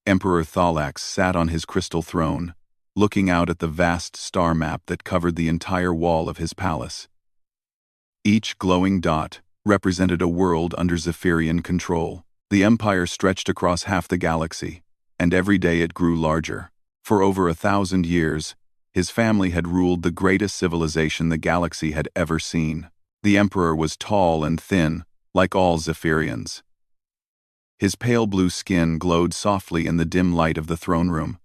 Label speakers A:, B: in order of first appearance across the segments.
A: Emperor Thalax sat on his crystal throne, looking out at the vast star map that covered the entire wall of his palace. Each glowing dot represented a world under Zephyrian control. The empire stretched across half the galaxy, and every day it grew larger. For over 1,000 years, his family had ruled the greatest civilization the galaxy had ever seen. The emperor was tall and thin, like all Zephyrians. His pale blue skin glowed softly in the dim light of the throne room.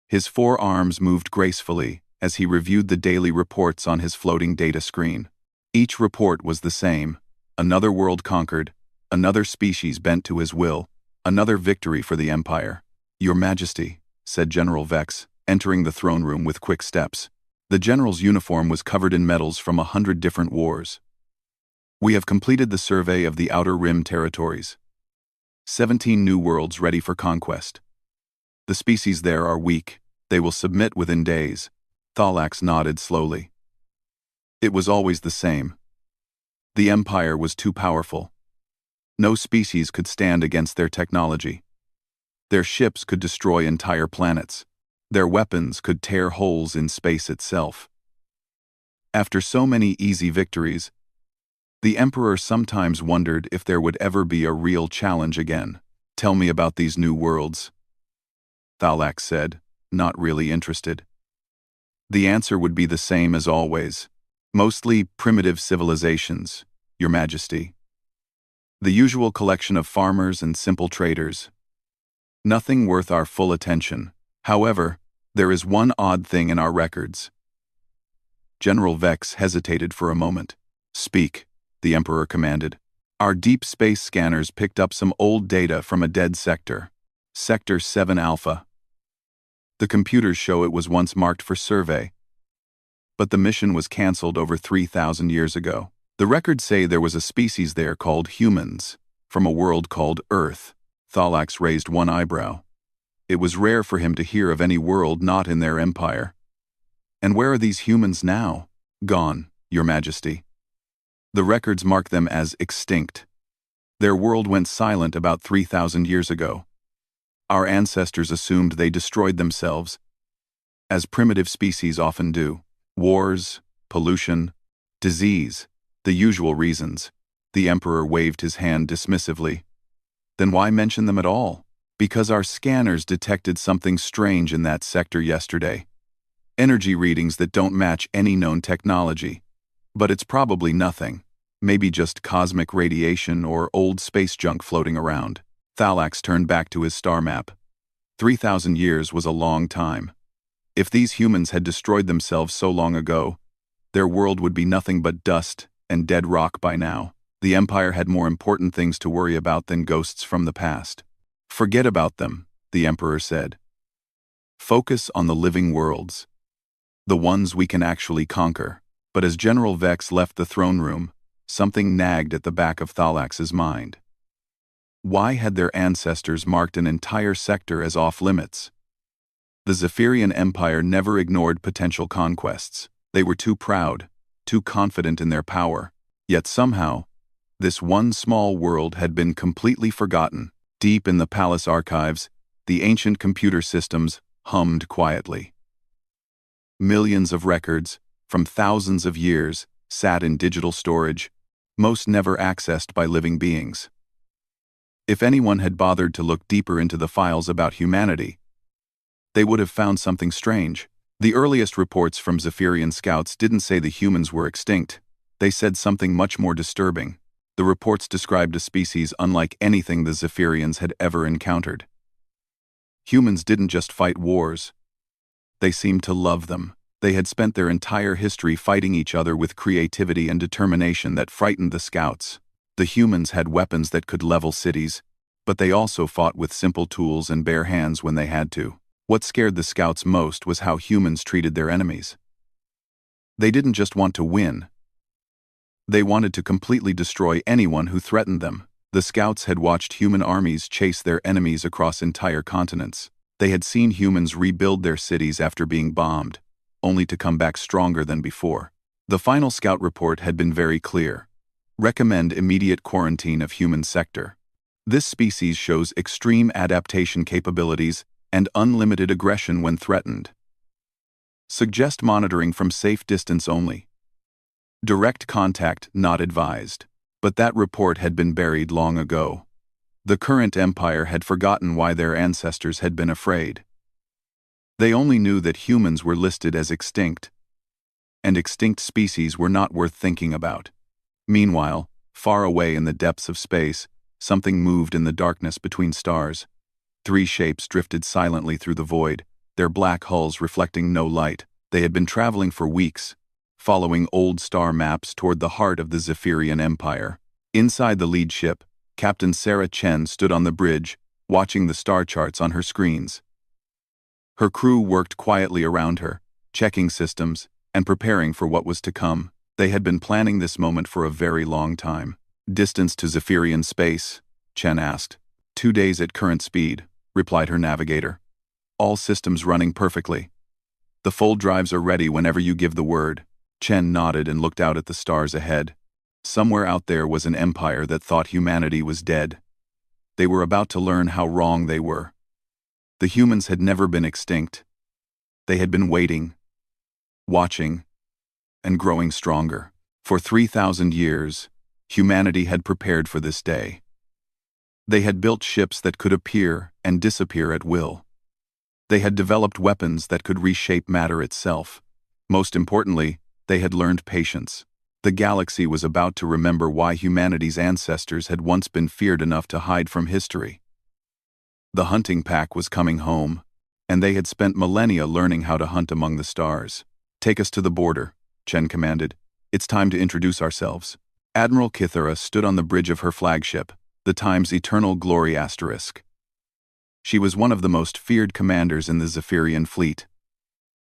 A: His 4 arms moved gracefully as he reviewed the daily reports on his floating data screen. Each report was the same: another world conquered, another species bent to his will, another victory for the Empire. "Your Majesty," said General Vex, entering the throne room with quick steps. The general's uniform was covered in medals from 100 different wars. "We have completed the survey of the Outer Rim territories. 17 new worlds ready for conquest. The species there are weak. They will submit within days." Thalax nodded slowly. It was always the same. The Empire was too powerful. No species could stand against their technology. Their ships could destroy entire planets. Their weapons could tear holes in space itself. After so many easy victories, the Emperor sometimes wondered if there would ever be a real challenge again. "Tell me about these new worlds," Thalax said, not really interested. The answer would be the same as always. "Mostly primitive civilizations, Your Majesty. The usual collection of farmers and simple traders. Nothing worth our full attention. However, there is one odd thing in our records." General Vex hesitated for a moment. "Speak," the Emperor commanded. "Our deep space scanners picked up some old data from a dead sector, Sector 7 Alpha. The computers show it was once marked for survey, but the mission was cancelled over 3,000 years ago. The records say there was a species there called humans, from a world called Earth." Thalax raised one eyebrow. It was rare for him to hear of any world not in their empire. "And where are these humans now?" "Gone, Your Majesty. The records mark them as extinct. Their world went silent about 3,000 years ago. Our ancestors assumed they destroyed themselves, as primitive species often do. Wars, pollution, disease, the usual reasons." The Emperor waved his hand dismissively. "Then why mention them at all?" "Because our scanners detected something strange in that sector yesterday. Energy readings that don't match any known technology. But it's probably nothing. Maybe just cosmic radiation or old space junk floating around." Thalax turned back to his star map. 3,000 years was a long time. If these humans had destroyed themselves so long ago, their world would be nothing but dust and dead rock by now. The Empire had more important things to worry about than ghosts from the past. "Forget about them," the Emperor said. "Focus on the living worlds, the ones we can actually conquer." But as General Vex left the throne room, something nagged at the back of Thalax's mind. Why had their ancestors marked an entire sector as off-limits? The Zephyrian Empire never ignored potential conquests. They were too proud, too confident in their power. Yet somehow, this one small world had been completely forgotten. Deep in the palace archives, the ancient computer systems hummed quietly. Millions of records, from thousands of years, sat in digital storage, most never accessed by living beings. If anyone had bothered to look deeper into the files about humanity, they would have found something strange. The earliest reports from Zephyrian scouts didn't say the humans were extinct. They said something much more disturbing. The reports described a species unlike anything the Zephyrians had ever encountered. Humans didn't just fight wars. They seemed to love them. They had spent their entire history fighting each other with creativity and determination that frightened the scouts. The humans had weapons that could level cities, but they also fought with simple tools and bare hands when they had to. What scared the scouts most was how humans treated their enemies. They didn't just want to win. They wanted to completely destroy anyone who threatened them. The scouts had watched human armies chase their enemies across entire continents. They had seen humans rebuild their cities after being bombed, only to come back stronger than before. The final scout report had been very clear. Recommend immediate quarantine of human sector. This species shows extreme adaptation capabilities and unlimited aggression when threatened. Suggest monitoring from safe distance only. Direct contact not advised. But that report had been buried long ago. The current empire had forgotten why their ancestors had been afraid. They only knew that humans were listed as extinct, and extinct species were not worth thinking about. Meanwhile, far away in the depths of space, something moved in the darkness between stars. 3 shapes drifted silently through the void, their black hulls reflecting no light. They had been traveling for weeks, following old star maps toward the heart of the Zephyrian Empire. Inside the lead ship, Captain Sarah Chen stood on the bridge, watching the star charts on her screens. Her crew worked quietly around her, checking systems and preparing for what was to come. They had been planning this moment for a very long time. Distance to Zephyrian space, Chen asked. 2 days at current speed, replied her navigator. All systems running perfectly. The full drives are ready whenever you give the word. Chen nodded and looked out at the stars ahead. Somewhere out there was an empire that thought humanity was dead. They were about to learn how wrong they were. The humans had never been extinct. They had been waiting, watching, and growing stronger. For 3,000 years, humanity had prepared for this day. They had built ships that could appear and disappear at will. They had developed weapons that could reshape matter itself. Most importantly, they had learned patience. The galaxy was about to remember why humanity's ancestors had once been feared enough to hide from history. The hunting pack was coming home, and they had spent millennia learning how to hunt among the stars. Take us to the border, Chen commanded. It's time to introduce ourselves. Admiral Kithara stood on the bridge of her flagship, the Time's Eternal Glory Asterisk. She was one of the most feared commanders in the Zephyrian fleet.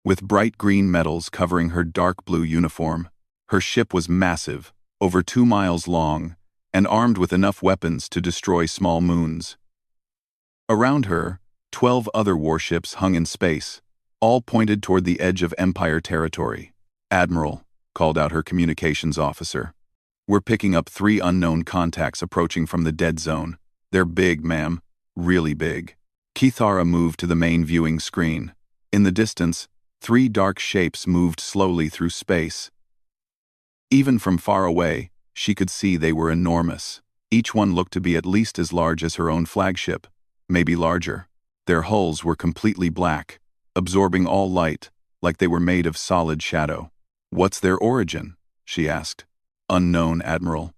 A: With bright green medals covering her dark blue uniform, her ship was massive, over 2 miles long, and armed with enough weapons to destroy small moons. Around her, 12 other warships hung in space, all pointed toward the edge of Empire territory. Admiral, called out her communications officer. We're picking up 3 unknown contacts approaching from the dead zone. They're big, ma'am. Really big. Kithara moved to the main viewing screen. In the distance, 3 dark shapes moved slowly through space. Even from far away, she could see they were enormous. Each one looked to be at least as large as her own flagship, maybe larger. Their hulls were completely black, absorbing all light, like they were made of solid shadow. What's their origin? She asked. Unknown, Admiral.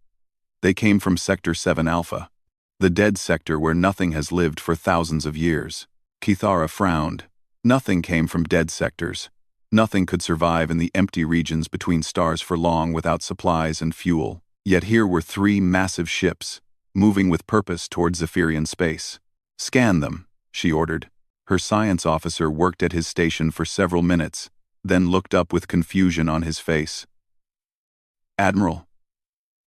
A: They came from Sector 7 Alpha, the dead sector where nothing has lived for thousands of years. Kithara frowned. Nothing came from dead sectors. Nothing could survive in the empty regions between stars for long without supplies and fuel. Yet here were 3 massive ships, moving with purpose towards Zephyrian space. Scan them, she ordered. Her science officer worked at his station for several minutes, then looked up with confusion on his face. Admiral,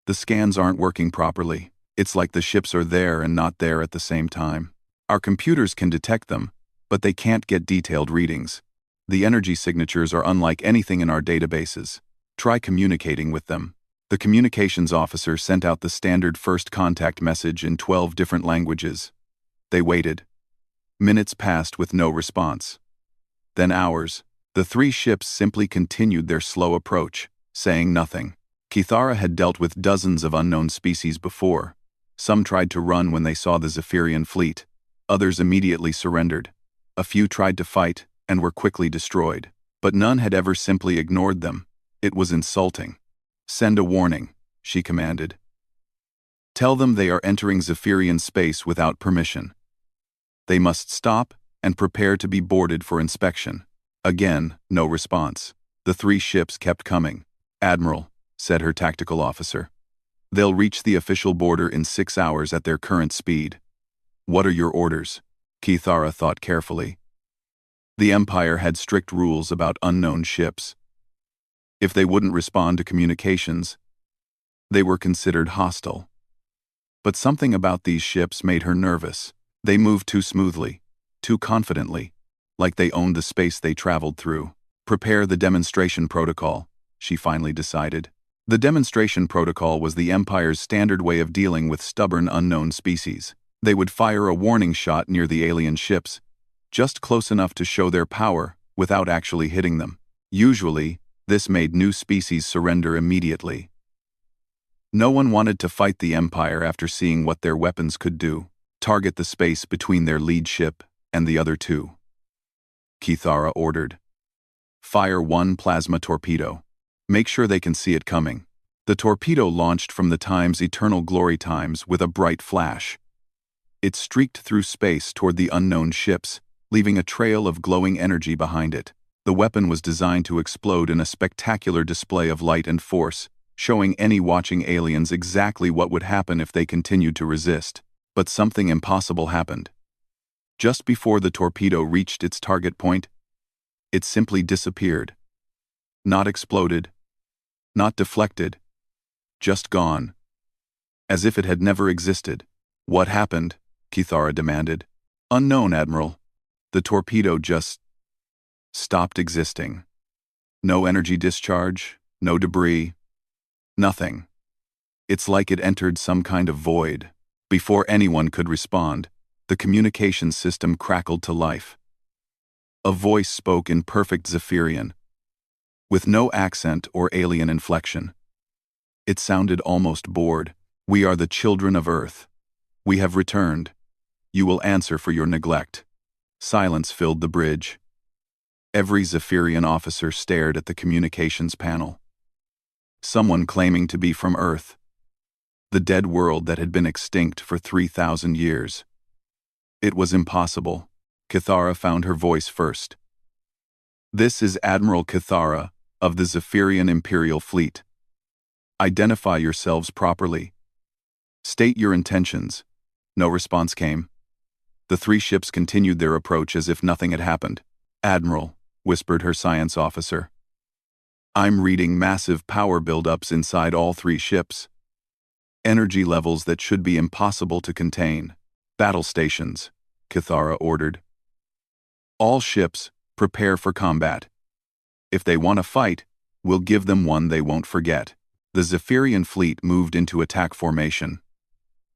A: the scans aren't working properly. It's like the ships are there and not there at the same time. Our computers can detect them, but they can't get detailed readings. The energy signatures are unlike anything in our databases. Try communicating with them. The communications officer sent out the standard first contact message in 12 different languages. They waited. Minutes passed with no response. Then hours. The 3 ships simply continued their slow approach, saying nothing. Kithara had dealt with dozens of unknown species before. Some tried to run when they saw the Zephyrian fleet. Others immediately surrendered. A few tried to fight and were quickly destroyed. But none had ever simply ignored them. It was insulting. Send a warning, she commanded. Tell them they are entering Zephyrian space without permission. They must stop and prepare to be boarded for inspection. Again, no response. The 3 ships kept coming. Admiral, said her tactical officer. They'll reach the official border in 6 hours at their current speed. What are your orders? Kithara thought carefully. The Empire had strict rules about unknown ships. If they wouldn't respond to communications, they were considered hostile. But something about these ships made her nervous. They moved too smoothly, too confidently, like they owned the space they traveled through. Prepare the demonstration protocol, she finally decided. The demonstration protocol was the Empire's standard way of dealing with stubborn unknown species. They would fire a warning shot near the alien ships, just close enough to show their power without actually hitting them. Usually, this made new species surrender immediately. No one wanted to fight the Empire after seeing what their weapons could do. Target the space between their lead ship and the other two, Kithara ordered. Fire one plasma torpedo. Make sure they can see it coming. The torpedo launched from the Time's eternal glory times with a bright flash. It streaked through space toward the unknown ships, leaving a trail of glowing energy behind it. The weapon was designed to explode in a spectacular display of light and force, showing any watching aliens exactly what would happen if they continued to resist. But something impossible happened. Just before the torpedo reached its target point, it simply disappeared. Not exploded, not deflected, just gone. As if it had never existed. What happened? Kithara demanded. Unknown, Admiral. The torpedo just stopped existing. No energy discharge, no debris, nothing. It's like it entered some kind of void. Before anyone could respond, the communications system crackled to life. A voice spoke in perfect Zephyrian, with no accent or alien inflection. It sounded almost bored. We are the children of Earth. We have returned. You will answer for your neglect. Silence filled the bridge. Every Zephyrian officer stared at the communications panel. Someone claiming to be from Earth, the dead world that had been extinct for 3,000 years. It was impossible. Kithara found her voice first. This is Admiral Kithara of the Zephyrian Imperial Fleet. Identify yourselves properly. State your intentions. No response came. The three ships continued their approach as if nothing had happened. Admiral, whispered her science officer. I'm reading massive power buildups inside all three ships. Energy levels that should be impossible to contain. Battle stations, Kithara ordered. All ships, prepare for combat. If they want to fight, we'll give them one they won't forget. The Zephyrian fleet moved into attack formation.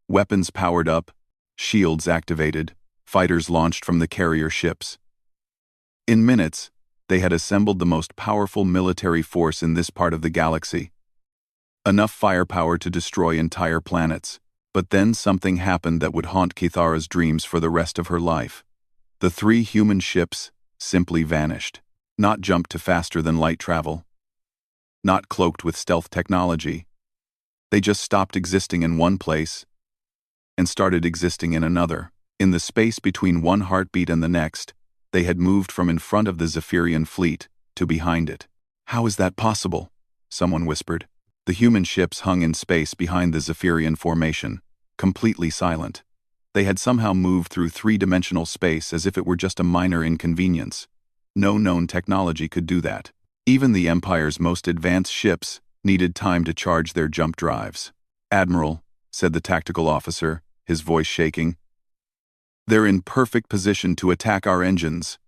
A: Weapons powered up, shields activated, fighters launched from the carrier ships. In minutes, they had assembled the most powerful military force in this part of the galaxy. Enough firepower to destroy entire planets. But then something happened that would haunt Kithara's dreams for the rest of her life. The three human ships simply vanished. Not jumped to faster than light travel. Not cloaked with stealth technology. They just stopped existing in one place and started existing in another. In the space between one heartbeat and the next, they had moved from in front of the Zephyrian fleet to behind it. How is that possible? Someone whispered. The human ships hung in space behind the Zephyrian formation, completely silent. They had somehow moved through three-dimensional space as if it were just a minor inconvenience. No known technology could do that. Even the Empire's most advanced ships needed time to charge their jump drives. Admiral, said the tactical officer, his voice shaking. They're in perfect position to attack our engines.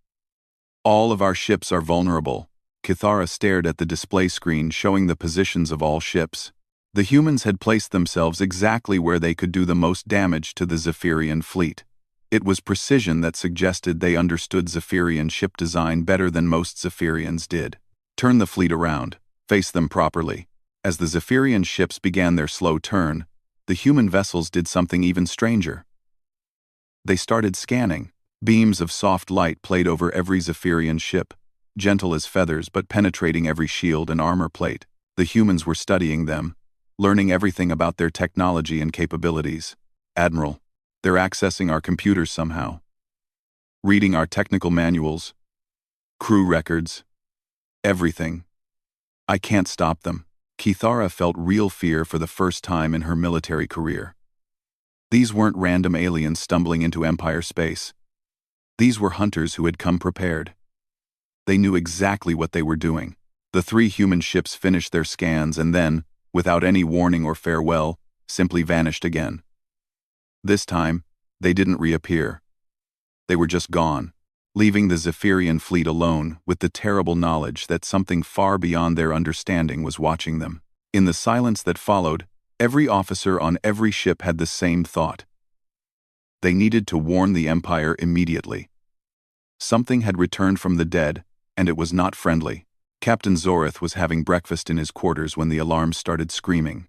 A: All of our ships are vulnerable. Kithara stared at the display screen showing the positions of all ships. The humans had placed themselves exactly where they could do the most damage to the Zephyrian fleet. It was precision that suggested they understood Zephyrian ship design better than most Zephyrians did. Turn the fleet around, face them properly. As the Zephyrian ships began their slow turn, the human vessels did something even stranger. They started scanning. Beams of soft light played over every Zephyrian ship, gentle as feathers but penetrating every shield and armor plate. The humans were studying them, learning everything about their technology and capabilities. Admiral, they're accessing our computers somehow. Reading our technical manuals, crew records, everything. I can't stop them. Kithara felt real fear for the first time in her military career. These weren't random aliens stumbling into Empire space. These were hunters who had come prepared. They knew exactly what they were doing. The three human ships finished their scans and then, without any warning or farewell, simply vanished again. This time, they didn't reappear. They were just gone, leaving the Zephyrian fleet alone with the terrible knowledge that something far beyond their understanding was watching them. In the silence that followed, every officer on every ship had the same thought. They needed to warn the Empire immediately. Something had returned from the dead, and it was not friendly. Captain Zorith was having breakfast in his quarters when the alarm started screaming.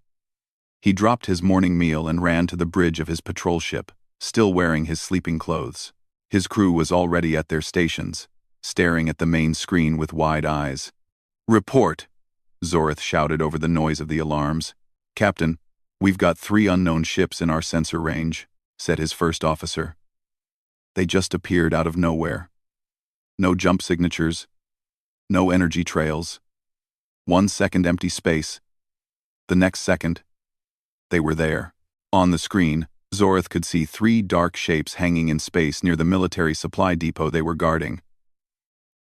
A: He dropped his morning meal and ran to the bridge of his patrol ship, still wearing his sleeping clothes. His crew was already at their stations, staring at the main screen with wide eyes. "Report!" Zorith shouted over the noise of the alarms. "Captain, we've got 3 unknown ships in our sensor range," said his first officer. They just appeared out of nowhere. No jump signatures, no energy trails. 1 second empty space. The next second, they were there. On the screen, Zorith could see 3 dark shapes hanging in space near the military supply depot they were guarding.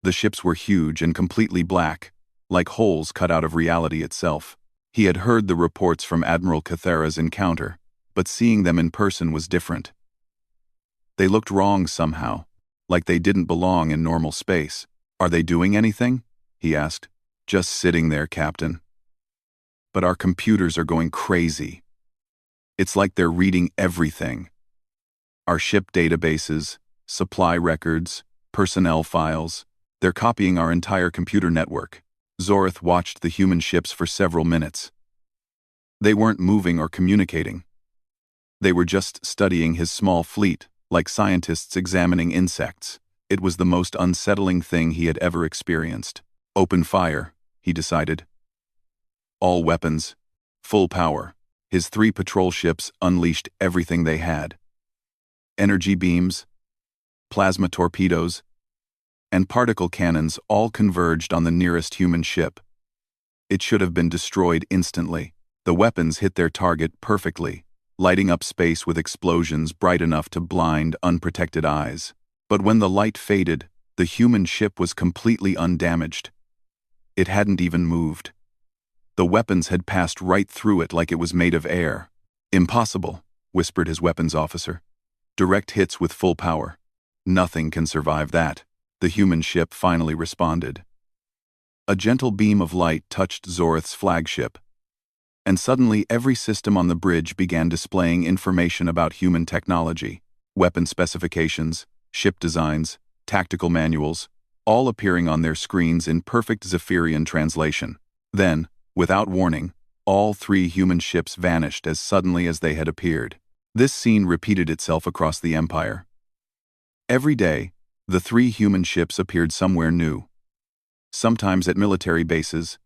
A: The ships were huge and completely black, like holes cut out of reality itself. He had heard the reports from Admiral Cathera's encounter, but seeing them in person was different. They looked wrong somehow, like they didn't belong in normal space. "Are they doing anything?" he asked. "Just sitting there, Captain. But our computers are going crazy. It's like they're reading everything. Our ship databases, supply records, personnel files. They're copying our entire computer network." Zorith watched the human ships for several minutes. They weren't moving or communicating. They were just studying his small fleet, like scientists examining insects. It was the most unsettling thing he had ever experienced. "Open fire," he decided. All weapons, full power. His 3 patrol ships unleashed everything they had. Energy beams, plasma torpedoes, and particle cannons all converged on the nearest human ship. It should have been destroyed instantly. The weapons hit their target perfectly, lighting up space with explosions bright enough to blind unprotected eyes. But when the light faded, the human ship was completely undamaged. It hadn't even moved. The weapons had passed right through it like it was made of air. "Impossible," whispered his weapons officer. "Direct hits with full power. Nothing can survive that." The human ship finally responded. A gentle beam of light touched Zorith's flagship, and suddenly every system on the bridge began displaying information about human technology, weapon specifications, ship designs, tactical manuals, all appearing on their screens in perfect Zephyrian translation. Then, without warning, all 3 human ships vanished as suddenly as they had appeared. This scene repeated itself across the Empire. Every day, the 3 human ships appeared somewhere new. Sometimes at military bases,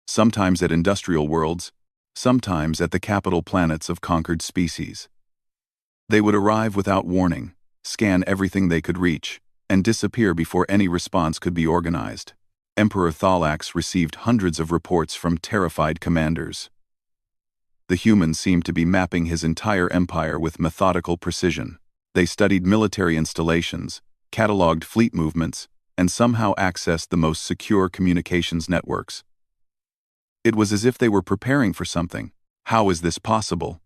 A: sometimes at industrial worlds, sometimes at the capital planets of conquered species. They would arrive without warning, scan everything they could reach, and disappear before any response could be organized. Emperor Thalax received hundreds of reports from terrified commanders. The humans seemed to be mapping his entire empire with methodical precision. They studied military installations, cataloged fleet movements, and somehow accessed the most secure communications networks. It was as if they were preparing for something. "How is this possible?"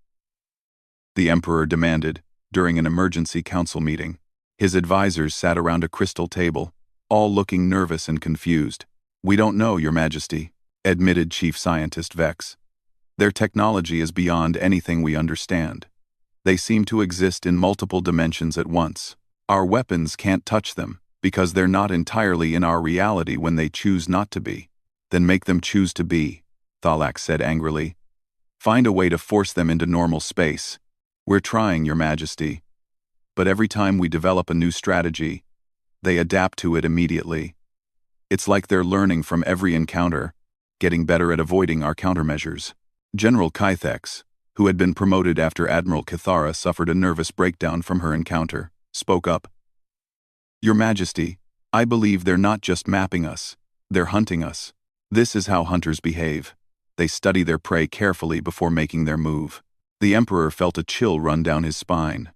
A: the Emperor demanded during an emergency council meeting. His advisors sat around a crystal table, all looking nervous and confused. "We don't know, Your Majesty," admitted Chief Scientist Vex. "Their technology is beyond anything we understand. They seem to exist in multiple dimensions at once. Our weapons can't touch them, because they're not entirely in our reality when they choose not to be." "Then make them choose to be," Thalax said angrily. "Find a way to force them into normal space." "We're trying, Your Majesty. But every time we develop a new strategy, they adapt to it immediately. It's like they're learning from every encounter, getting better at avoiding our countermeasures." General Kythex, who had been promoted after Admiral Cathara suffered a nervous breakdown from her encounter, spoke up. "Your Majesty, I believe they're not just mapping us, they're hunting us. This is how hunters behave. They study their prey carefully before making their move." The Emperor felt a chill run down his spine.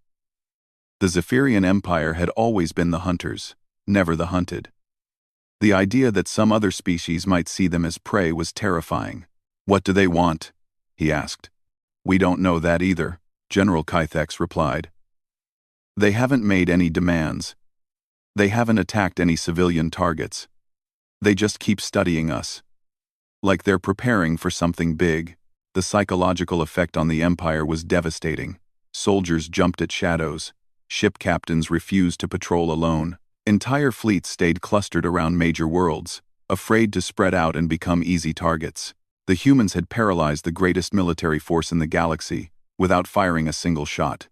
A: The Zephyrian Empire had always been the hunters, never the hunted. The idea that some other species might see them as prey was terrifying. "What do they want?" he asked. "We don't know that either," General Kythex replied. "They haven't made any demands. They haven't attacked any civilian targets. They just keep studying us. like they're preparing for something big. The psychological effect on the Empire was devastating. Soldiers jumped at shadows. Ship captains refused to patrol alone. Entire fleets stayed clustered around major worlds, afraid to spread out and become easy targets. The humans had paralyzed the greatest military force in the galaxy, without firing a single shot.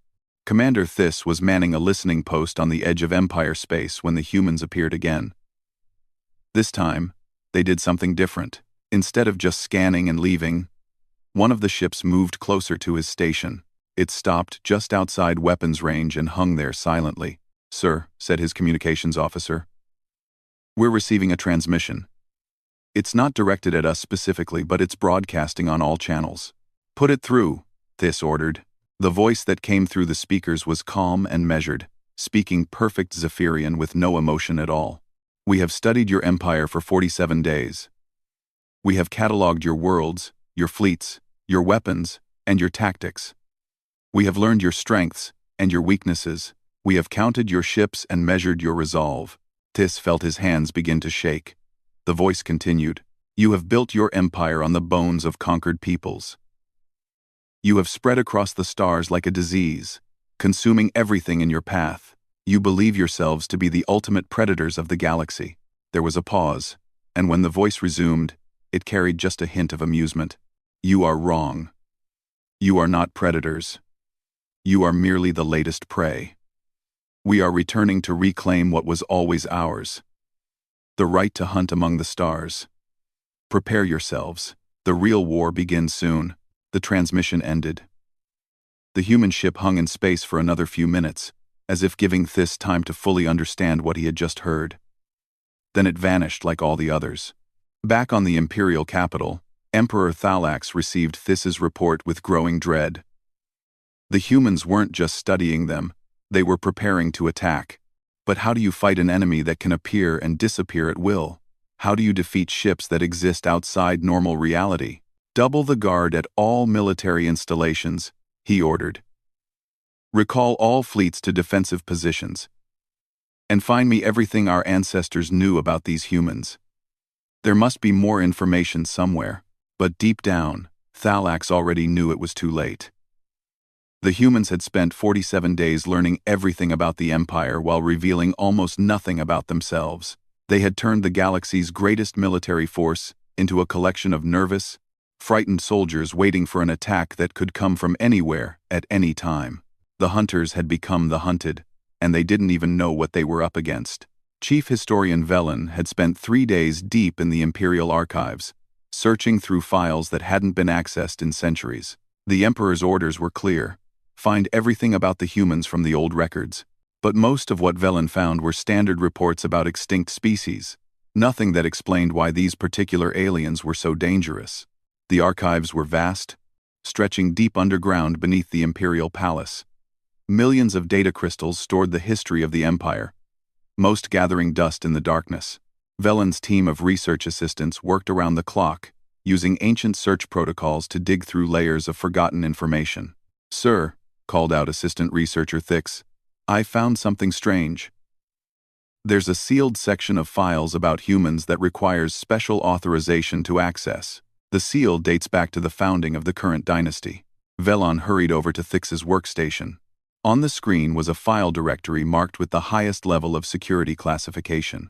A: Commander Thys was manning a listening post on the edge of Empire space when the humans appeared again. This time, they did something different. Instead of just scanning and leaving, one of the ships moved closer to his station. It stopped just outside weapons range and hung there silently. "Sir," said his communications officer, "we're receiving a transmission. It's not directed at us specifically, but it's broadcasting on all channels." "Put it through," Thys ordered. The voice that came through the speakers was calm and measured, speaking perfect Zephyrian with no emotion at all. "We have studied your empire for 47 days. We have catalogued your worlds, your fleets, your weapons, and your tactics. We have learned your strengths and your weaknesses. We have counted your ships and measured your resolve." Thys felt his hands begin to shake. The voice continued, "You have built your empire on the bones of conquered peoples. You have spread across the stars like a disease, consuming everything in your path. You believe yourselves to be the ultimate predators of the galaxy." There was a pause, and when the voice resumed, it carried just a hint of amusement. "You are wrong. You are not predators. You are merely the latest prey. We are returning to reclaim what was always ours. The right to hunt among the stars. Prepare yourselves. The real war begins soon." The transmission ended. The human ship hung in space for another few minutes, as if giving Thys time to fully understand what he had just heard. Then it vanished like all the others. Back on the Imperial capital, Emperor Thalax received Thys's report with growing dread. The humans weren't just studying them, they were preparing to attack. But how do you fight an enemy that can appear and disappear at will? How do you defeat ships that exist outside normal reality? "Double the guard at all military installations," he ordered. "Recall all fleets to defensive positions. And find me everything our ancestors knew about these humans. There must be more information somewhere." But deep down, Thalax already knew it was too late. The humans had spent 47 days learning everything about the Empire while revealing almost nothing about themselves. They had turned the galaxy's greatest military force into a collection of nervous, frightened soldiers waiting for an attack that could come from anywhere, at any time. The hunters had become the hunted, and they didn't even know what they were up against. Chief Historian Velen had spent 3 days deep in the Imperial archives, searching through files that hadn't been accessed in centuries. The Emperor's orders were clear: find everything about the humans from the old records. But most of what Velen found were standard reports about extinct species, nothing that explained why these particular aliens were so dangerous. The archives were vast, stretching deep underground beneath the Imperial Palace. Millions of data crystals stored the history of the Empire, most gathering dust in the darkness. Velen's team of research assistants worked around the clock, using ancient search protocols to dig through layers of forgotten information. "Sir," called out Assistant Researcher Thys, "I found something strange. There's a sealed section of files about humans that requires special authorization to access. The seal dates back to the founding of the current dynasty." Velon hurried over to Thys's workstation. On the screen was a file directory marked with the highest level of security classification.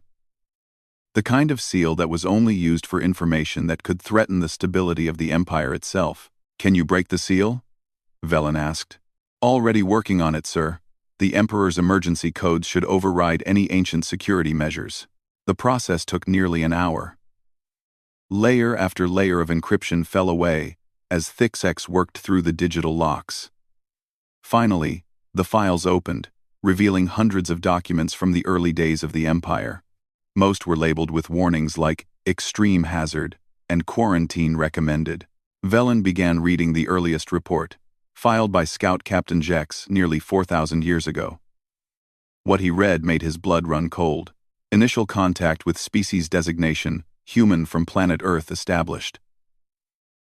A: The kind of seal that was only used for information that could threaten the stability of the Empire itself. "Can you break the seal?" Velen asked. "Already working on it, sir. The Emperor's emergency codes should override any ancient security measures." The process took nearly an hour. Layer after layer of encryption fell away as Thys worked through the digital locks. Finally, the files opened, revealing hundreds of documents from the early days of the Empire. Most were labeled with warnings like "extreme hazard" and "quarantine recommended." Velen began reading the earliest report, filed by Scout Captain Jex nearly 4,000 years ago. What he read made his blood run cold. Initial contact with species designation, human from planet Earth established.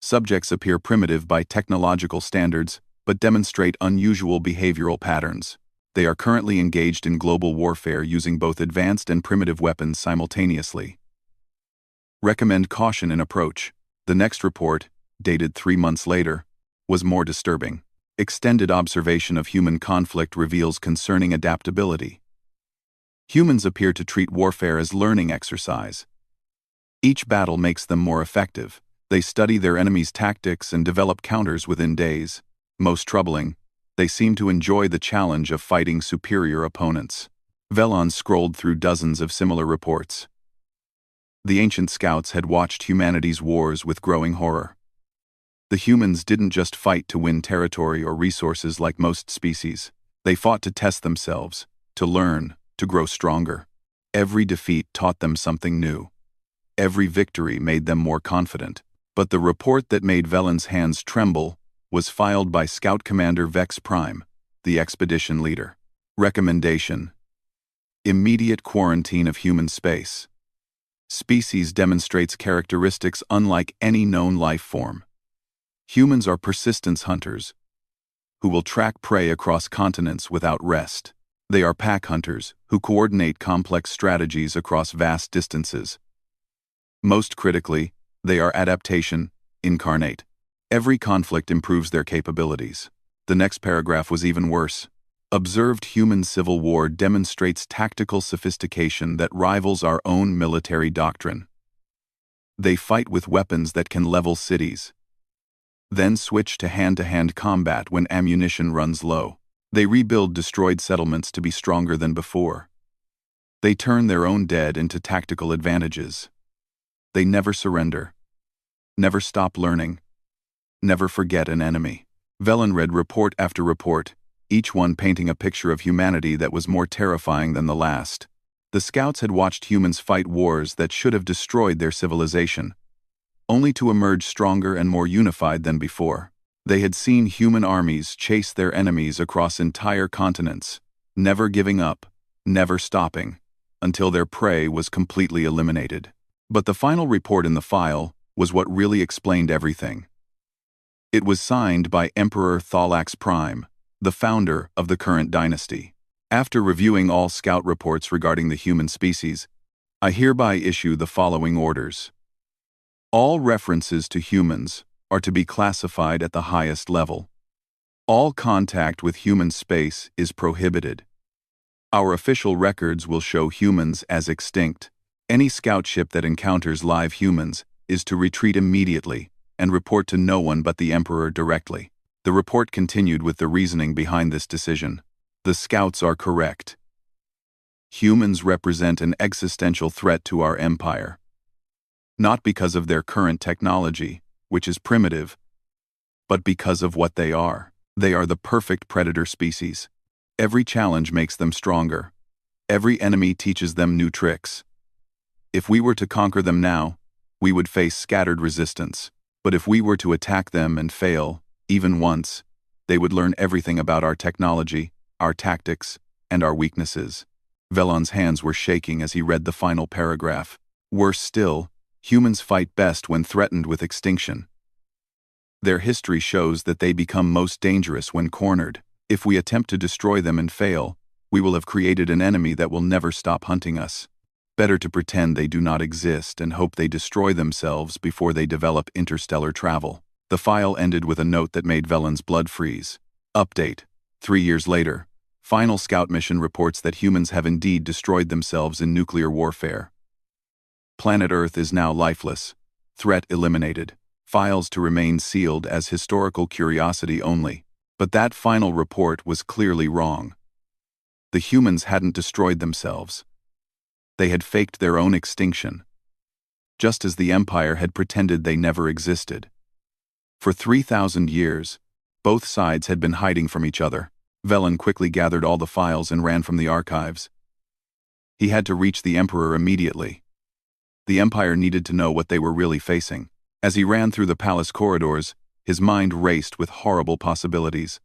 A: Subjects appear primitive by technological standards, but demonstrate unusual behavioral patterns. They are currently engaged in global warfare using both advanced and primitive weapons simultaneously. Recommend caution in approach. The next report, dated 3 months later, was more disturbing. Extended observation of human conflict reveals concerning adaptability. Humans appear to treat warfare as learning exercise. Each battle makes them more effective. They study their enemy's tactics and develop counters within days. Most troubling, they seem to enjoy the challenge of fighting superior opponents. Velon scrolled through dozens of similar reports. The ancient scouts had watched humanity's wars with growing horror. The humans didn't just fight to win territory or resources like most species. They fought to test themselves, to learn, to grow stronger. Every defeat taught them something new. Every victory made them more confident. But the report that made Velon's hands tremble was filed by Scout Commander Vex Prime, the expedition leader. Recommendation: immediate quarantine of human space. Species demonstrates characteristics unlike any known life form. Humans are persistence hunters who will track prey across continents without rest. They are pack hunters who coordinate complex strategies across vast distances. Most critically, they are adaptation incarnate. Every conflict improves their capabilities. The next paragraph was even worse. Observed human civil war demonstrates tactical sophistication that rivals our own military doctrine. They fight with weapons that can level cities, then switch to hand-to-hand combat when ammunition runs low. They rebuild destroyed settlements to be stronger than before. They turn their own dead into tactical advantages. They never surrender, never stop learning, never forget an enemy. Velon read report after report, each one painting a picture of humanity that was more terrifying than the last. The scouts had watched humans fight wars that should have destroyed their civilization, only to emerge stronger and more unified than before. They had seen human armies chase their enemies across entire continents, never giving up, never stopping, until their prey was completely eliminated. But the final report in the file was what really explained everything. It was signed by Emperor Thalax Prime, the founder of the current dynasty. After reviewing all scout reports regarding the human species, I hereby issue the following orders. All references to humans are to be classified at the highest level. All contact with human space is prohibited. Our official records will show humans as extinct. Any scout ship that encounters live humans is to retreat immediately and report to no one but the Emperor directly. The report continued with the reasoning behind this decision. The scouts are correct. Humans represent an existential threat to our empire. Not because of their current technology, which is primitive, but because of what they are. They are the perfect predator species. Every challenge makes them stronger. Every enemy teaches them new tricks. If we were to conquer them now, we would face scattered resistance. But if we were to attack them and fail, even once, they would learn everything about our technology, our tactics, and our weaknesses. Velon's hands were shaking as he read the final paragraph. Worse still, humans fight best when threatened with extinction. Their history shows that they become most dangerous when cornered. If we attempt to destroy them and fail, we will have created an enemy that will never stop hunting us. Better to pretend they do not exist and hope they destroy themselves before they develop interstellar travel. The file ended with a note that made Velon's blood freeze. Update: 3 years later, final scout mission reports that humans have indeed destroyed themselves in nuclear warfare. Planet Earth is now lifeless. Threat eliminated. Files to remain sealed as historical curiosity only. But that final report was clearly wrong. The humans hadn't destroyed themselves. They had faked their own extinction, just as the Empire had pretended they never existed. For 3,000 years, both sides had been hiding from each other. Velon quickly gathered all the files and ran from the archives. He had to reach the Emperor immediately. The Empire needed to know what they were really facing. As he ran through the palace corridors, his mind raced with horrible possibilities.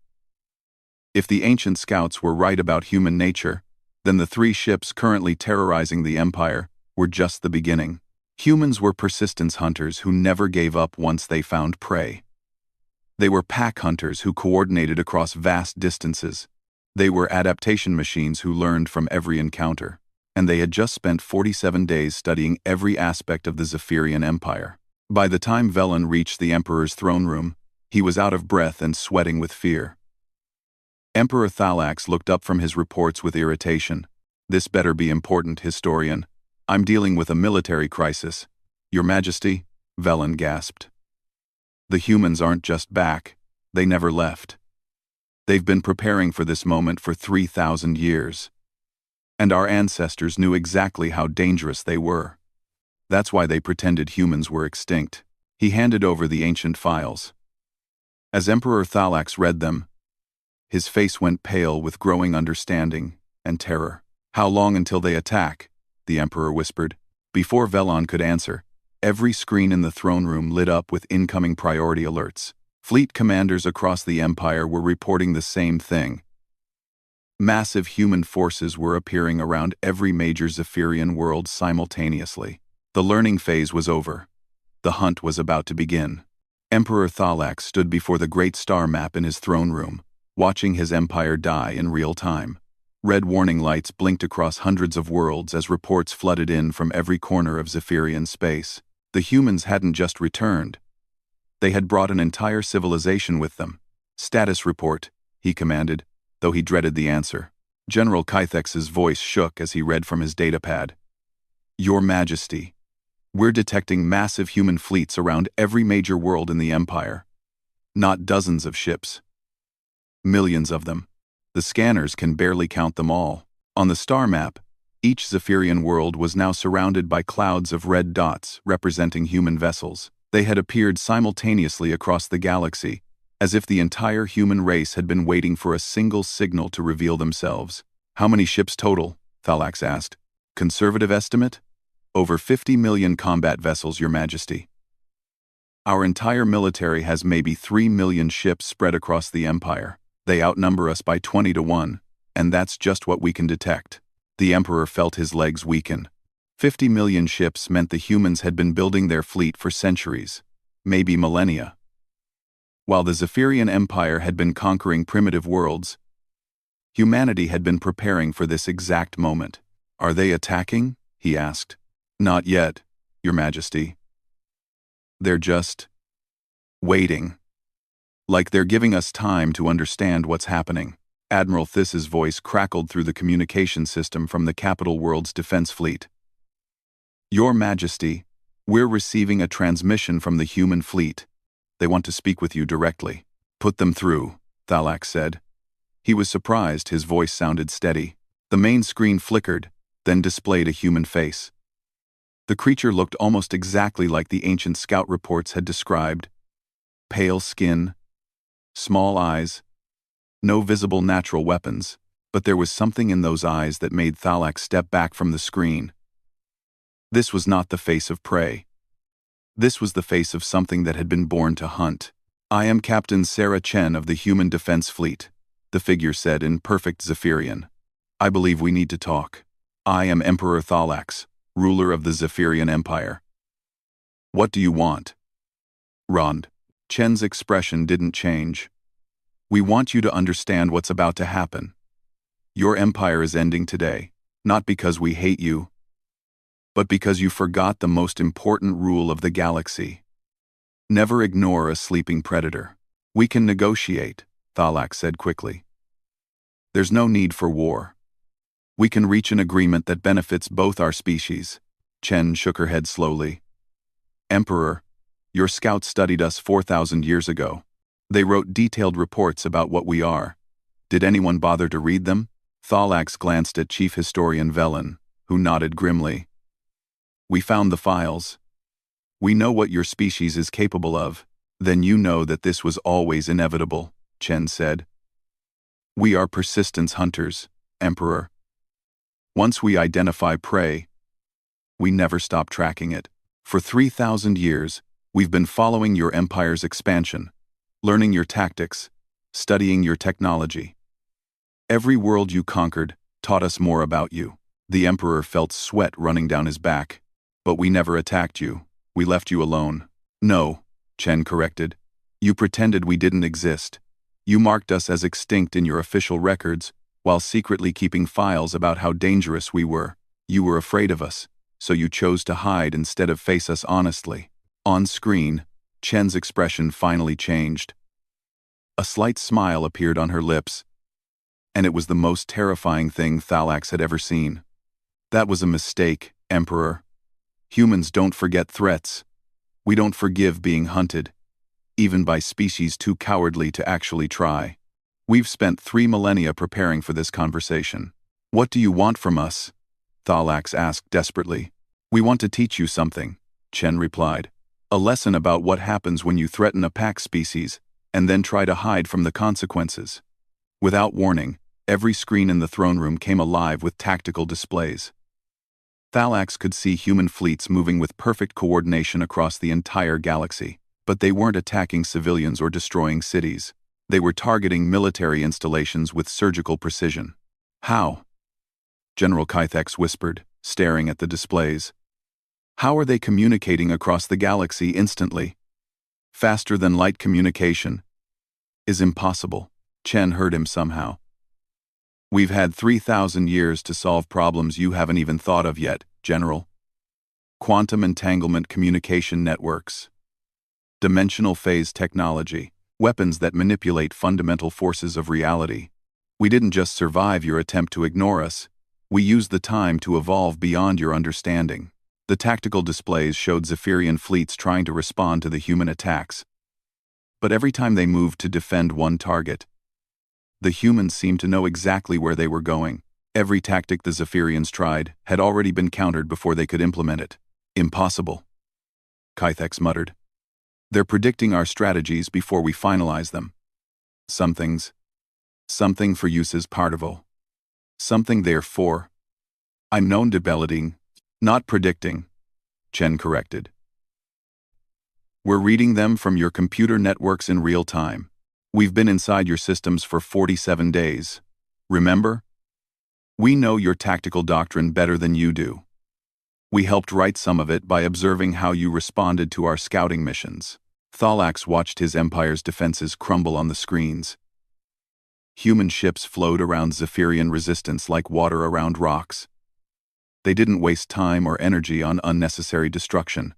A: If the ancient scouts were right about human nature, then the 3 ships currently terrorizing the Empire were just the beginning. Humans were persistence hunters who never gave up once they found prey. They were pack hunters who coordinated across vast distances. They were adaptation machines who learned from every encounter. and they had just spent 47 days studying every aspect of the Zephyrian Empire. By the time Velen reached the Emperor's throne room, he was out of breath and sweating with fear. Emperor Thalax looked up from his reports with irritation. "This better be important, historian. I'm dealing with a military crisis." "Your Majesty," Velen gasped. "The humans aren't just back, they never left. They've been preparing for this moment for 3,000 years. And our ancestors knew exactly how dangerous they were. That's why they pretended humans were extinct." He handed over the ancient files. As Emperor Thalax read them, his face went pale with growing understanding and terror. "How long until they attack?" the Emperor whispered. Before Velen could answer, every screen in the throne room lit up with incoming priority alerts. Fleet commanders across the Empire were reporting the same thing. Massive human forces were appearing around every major Zephyrian world simultaneously. The learning phase was over. The hunt was about to begin. Emperor Thalax stood before the great star map in his throne room, watching his empire die in real time. Red warning lights blinked across hundreds of worlds as reports flooded in from every corner of Zephyrian space. The humans hadn't just returned. They had brought an entire civilization with them. "Status report," he commanded, though he dreaded the answer. General Kythex's voice shook as he read from his datapad. "Your Majesty, we're detecting massive human fleets around every major world in the Empire. Not dozens of ships. Millions of them. The scanners can barely count them all." On the star map, each Zephyrian world was now surrounded by clouds of red dots representing human vessels. They had appeared simultaneously across the galaxy, as if the entire human race had been waiting for a single signal to reveal themselves. "How many ships total?" Thalax asked. "Conservative estimate? Over 50 million combat vessels, Your Majesty. Our entire military has maybe 3 million ships spread across the Empire. They outnumber us by 20 to 1, and that's just what we can detect." The Emperor felt his legs weaken. 50 million ships meant the humans had been building their fleet for centuries, maybe millennia. While the Zephyrian Empire had been conquering primitive worlds, humanity had been preparing for this exact moment. "Are they attacking?" he asked. "Not yet, Your Majesty. They're just waiting. Like they're giving us time to understand what's happening." Admiral This's voice crackled through the communication system from the capital world's defense fleet. "Your Majesty, we're receiving a transmission from the human fleet. They want to speak with you directly." "Put them through," Thalax said. He was surprised his voice sounded steady. The main screen flickered, then displayed a human face. The creature looked almost exactly like the ancient scout reports had described. Pale skin, small eyes, no visible natural weapons, but there was something in those eyes that made Thalax step back from the screen. This was not the face of prey. This was the face of something that had been born to hunt. "I am Captain Sarah Chen of the Human Defense Fleet," the figure said in perfect Zephyrian. "I believe we need to talk. I am Emperor Thalax, ruler of the Zephyrian Empire." "What do you want?" "Rond." Chen's expression didn't change. "We want you to understand what's about to happen. Your empire is ending today, not because we hate you, but because you forgot the most important rule of the galaxy. Never ignore a sleeping predator." "We can negotiate," Thalax said quickly. "There's no need for war. We can reach an agreement that benefits both our species." Chen shook her head slowly. "Emperor, your scouts studied us 4,000 years ago. They wrote detailed reports about what we are. Did anyone bother to read them?" Thalax glanced at Chief Historian Velen, who nodded grimly. "We found the files. We know what your species is capable of." "Then you know that this was always inevitable," Chen said. "We are persistence hunters, Emperor. Once we identify prey, we never stop tracking it. For 3,000 years, we've been following your empire's expansion, learning your tactics, studying your technology. Every world you conquered taught us more about you." The Emperor felt sweat running down his back. "But we never attacked you. We left you alone." "No," Chen corrected. "You pretended we didn't exist. You marked us as extinct in your official records, while secretly keeping files about how dangerous we were." You were afraid of us, so you chose to hide instead of face us honestly. On screen, Chen's expression finally changed. A slight smile appeared on her lips, and it was the most terrifying thing Thalax had ever seen. That was a mistake, Emperor. Humans don't forget threats. We don't forgive being hunted, even by species too cowardly to actually try. We've spent 3 millennia preparing for this conversation. What do you want from us? Thalax asked desperately. We want to teach you something, Chen replied. A lesson about what happens when you threaten a pack species and then try to hide from the consequences. Without warning, every screen in the throne room came alive with tactical displays. Thalax could see human fleets moving with perfect coordination across the entire galaxy, but they weren't attacking civilians or destroying cities. They were targeting military installations with surgical precision. How? General Kythex whispered, staring at the displays. How are they communicating across the galaxy instantly? Faster than light communication is impossible. Chen heard him somehow. We've had 3,000 years to solve problems you haven't even thought of yet, General. Quantum entanglement communication networks. Dimensional phase technology. Weapons that manipulate fundamental forces of reality. We didn't just survive your attempt to ignore us. We used the time to evolve beyond your understanding. The tactical displays showed Zephyrian fleets trying to respond to the human attacks. But every time they moved to defend one target, the humans seemed to know exactly where they were going. Every tactic the Zephyrians tried had already been countered before they could implement it. Impossible, Kythex muttered. They're predicting our strategies before we finalize them. Something for uses partivo. Something therefore. I'm known to debating, not predicting, Chen corrected. We're reading them from your computer networks in real time. We've been inside your systems for 47 days. Remember? We know your tactical doctrine better than you do. We helped write some of it by observing how you responded to our scouting missions. Thalax watched his empire's defenses crumble on the screens. Human ships flowed around Zephyrian resistance like water around rocks. They didn't waste time or energy on unnecessary destruction.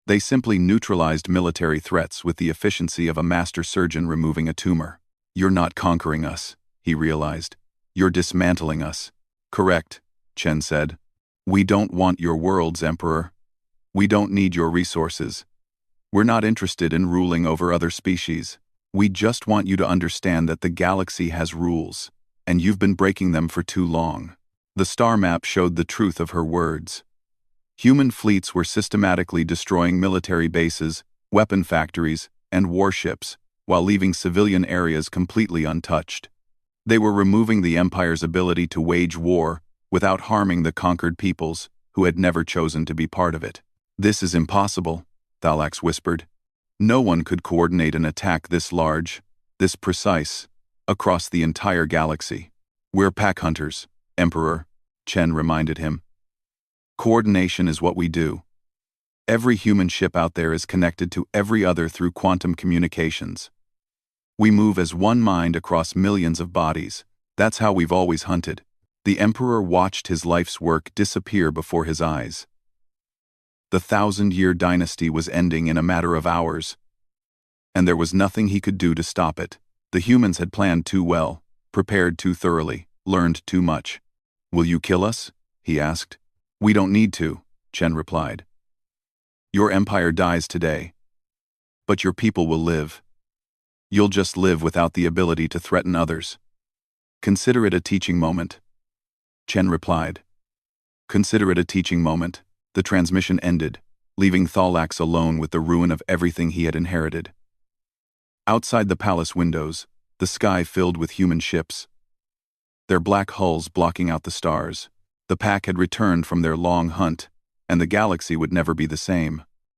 A: They simply neutralized military threats with the efficiency of a master surgeon removing a tumor. You're not conquering us, he realized. You're dismantling us. Correct, Chen said. We don't want your worlds, Emperor. We don't need your resources. We're not interested in ruling over other species. We just want you to understand that the galaxy has rules, and you've been breaking them for too long. The star map showed the truth of her words. Human fleets were systematically destroying military bases, weapon factories, and warships, while leaving civilian areas completely untouched. They were removing the Empire's ability to wage war without harming the conquered peoples who had never chosen to be part of it. This is impossible, Thalax whispered. No one could coordinate an attack this large, this precise, across the entire galaxy. We're pack hunters, Emperor, Chen reminded him. Coordination is what we do. Every human ship out there is connected to every other through quantum communications. We move as one mind across millions of bodies. That's how we've always hunted. The Emperor watched his life's work disappear before his eyes. The 1,000-year dynasty was ending in a matter of hours, and there was nothing he could do to stop it. The humans had planned too well, prepared too thoroughly, learned too much. Will you kill us? He asked. We don't need to, Chen replied. Your empire dies today, but your people will live. You'll just live without the ability to threaten others. Consider it a teaching moment. Chen replied. Consider it a teaching moment. The transmission ended, leaving Thalax alone with the ruin of everything he had inherited. Outside the palace windows, the sky filled with human ships, their black hulls blocking out the stars. The pack had returned from their long hunt, and the galaxy would never be the same.